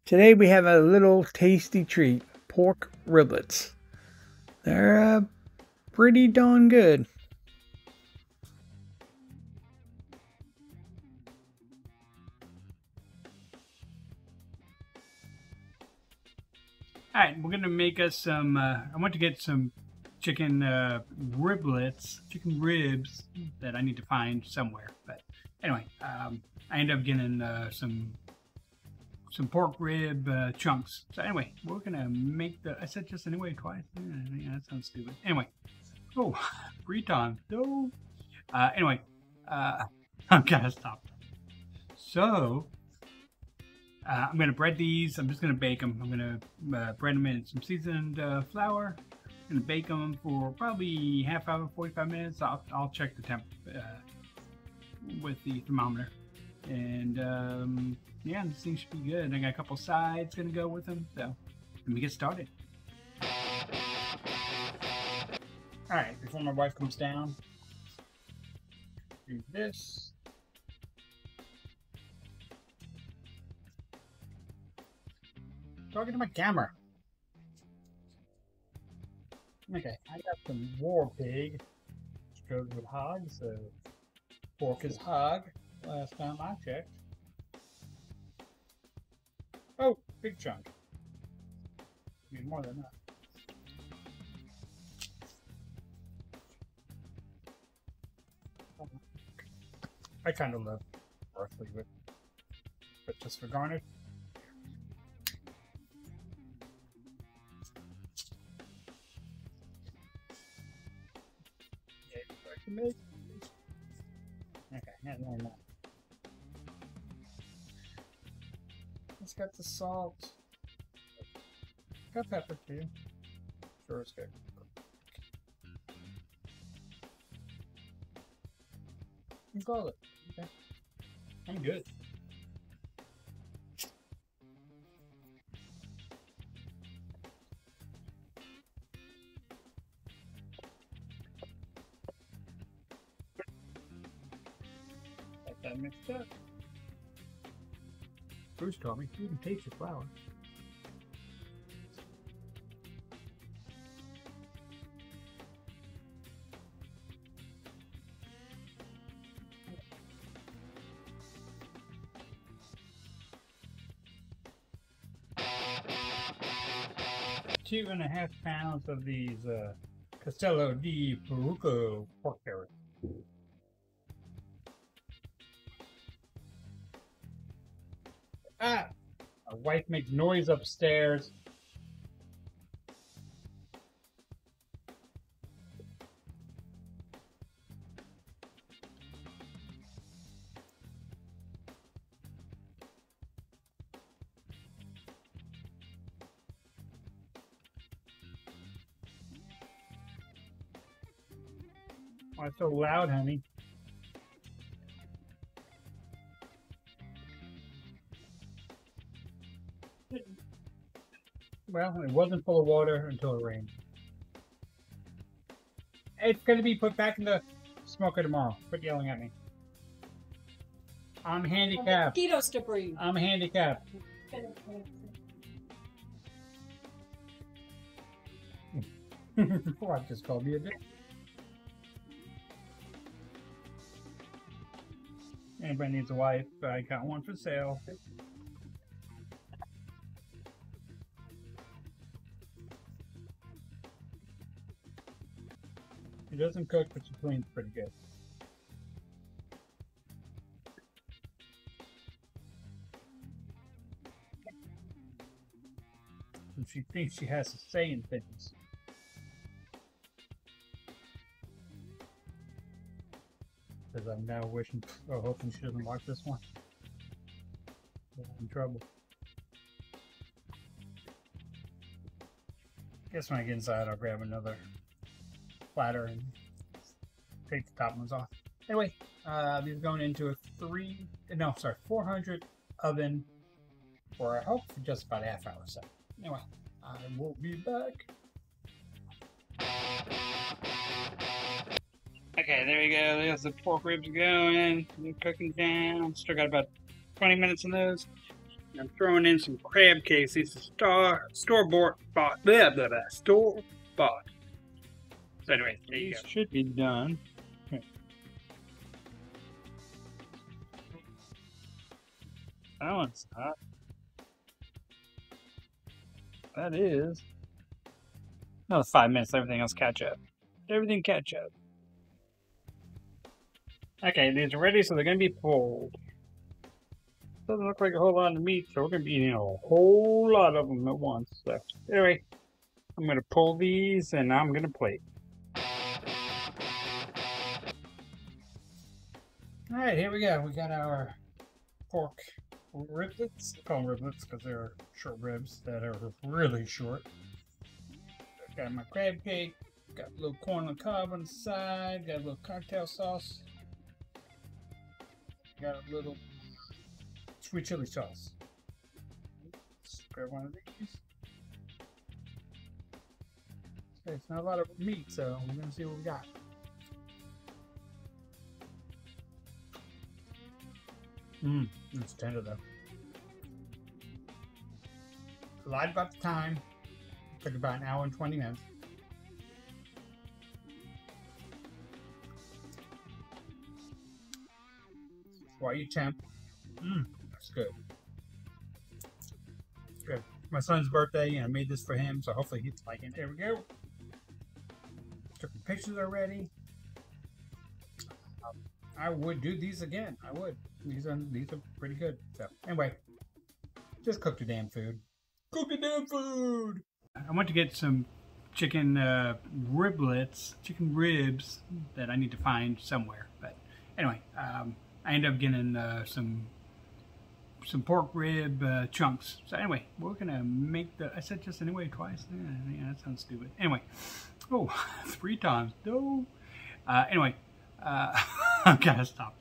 Today we have a little tasty treat, pork riblets. They're pretty darn good. Alright, we're gonna make us some, I went to get some chicken riblets, chicken ribs that I need to find somewhere. But anyway, I ended up getting some pork rib chunks. So anyway, we're gonna make I said just anyway twice. Yeah, that sounds stupid. Anyway, oh, 3 times. No. Anyway, I'm gonna stop. So, I'm gonna bread these. I'm just gonna bake them. I'm gonna bread them in some seasoned flour. I'm gonna bake them for probably half hour, 45 minutes. I'll check the temp with the thermometer. And yeah, this thing should be good. I got a couple sides gonna go with them. So let me get started. All right, before my wife comes down, do this. Talking to my camera. Okay, I got some War Pig, which goes with hog, so pork is hog. Last time I checked. Oh, big chunk. Need more than that. I kind of love parsley with, but just for garnish. Okay, and then that. It's got the salt. Got pepper too. Sure, it's good. And garlic. Okay. I'm good. Got that mixed up. Bruce told me you can taste your flour. Two and a half pounds of these Castello di Peruco pork carrots. Ah! My wife makes noise upstairs. Why it's so loud, honey? Well, it wasn't full of water until it rained. It's going to be put back in the smoker tomorrow. Quit yelling at me. I'm handicapped. Mosquitoes to breathe. I'm handicapped. What just called me a dick? Anybody needs a wife? I got one for sale. She doesn't cook, but she cleans pretty good. And she thinks she has a say in things. Because I'm now wishing, or hoping she doesn't watch this one. I'm in trouble. Guess when I get inside, I'll grab another platter and take the top ones off. Anyway, these are going into a 400 oven for I hope for just about a half hour. So anyway, I will be back. Okay, there you go. There's the pork ribs going. They're cooking down. Still got about 20 minutes in those. I'm throwing in some crab cakes. These are store-bought, store-bought. So anyway, there you go. These should be done. That one's not. That is. Another 5 minutes, everything else catch up. Everything catch up. Okay, these are ready, so they're going to be pulled. Doesn't look like a whole lot of meat, so we're going to be eating a whole lot of them at once. So, anyway, I'm going to pull these, and I'm going to plate. Alright, here we go. We got our pork riblets. I call them riblets because they're short ribs that are really short. Got my crab cake. Got a little corn on the cob on the side. Got a little cocktail sauce. Got a little sweet chili sauce. Let's grab one of these. Okay, it's not a lot of meat, so we're gonna see what we got. It's tender though. Lied about the time. It took about an hour and 20 minutes. Why you temp? That's good. Good. My son's birthday, and I made this for him, so hopefully he's liking it. There we go. Took the pictures already. I would do these again. I would. These are pretty good. So anyway, just cook the damn food. Cook the damn food. I went to get some chicken riblets, chicken ribs that I need to find somewhere. But anyway, I ended up getting some pork rib chunks. So anyway, we're gonna make the. I said just anyway twice. Yeah, that sounds stupid. Anyway, oh, 3 times. No. Anyway. I gotta stop.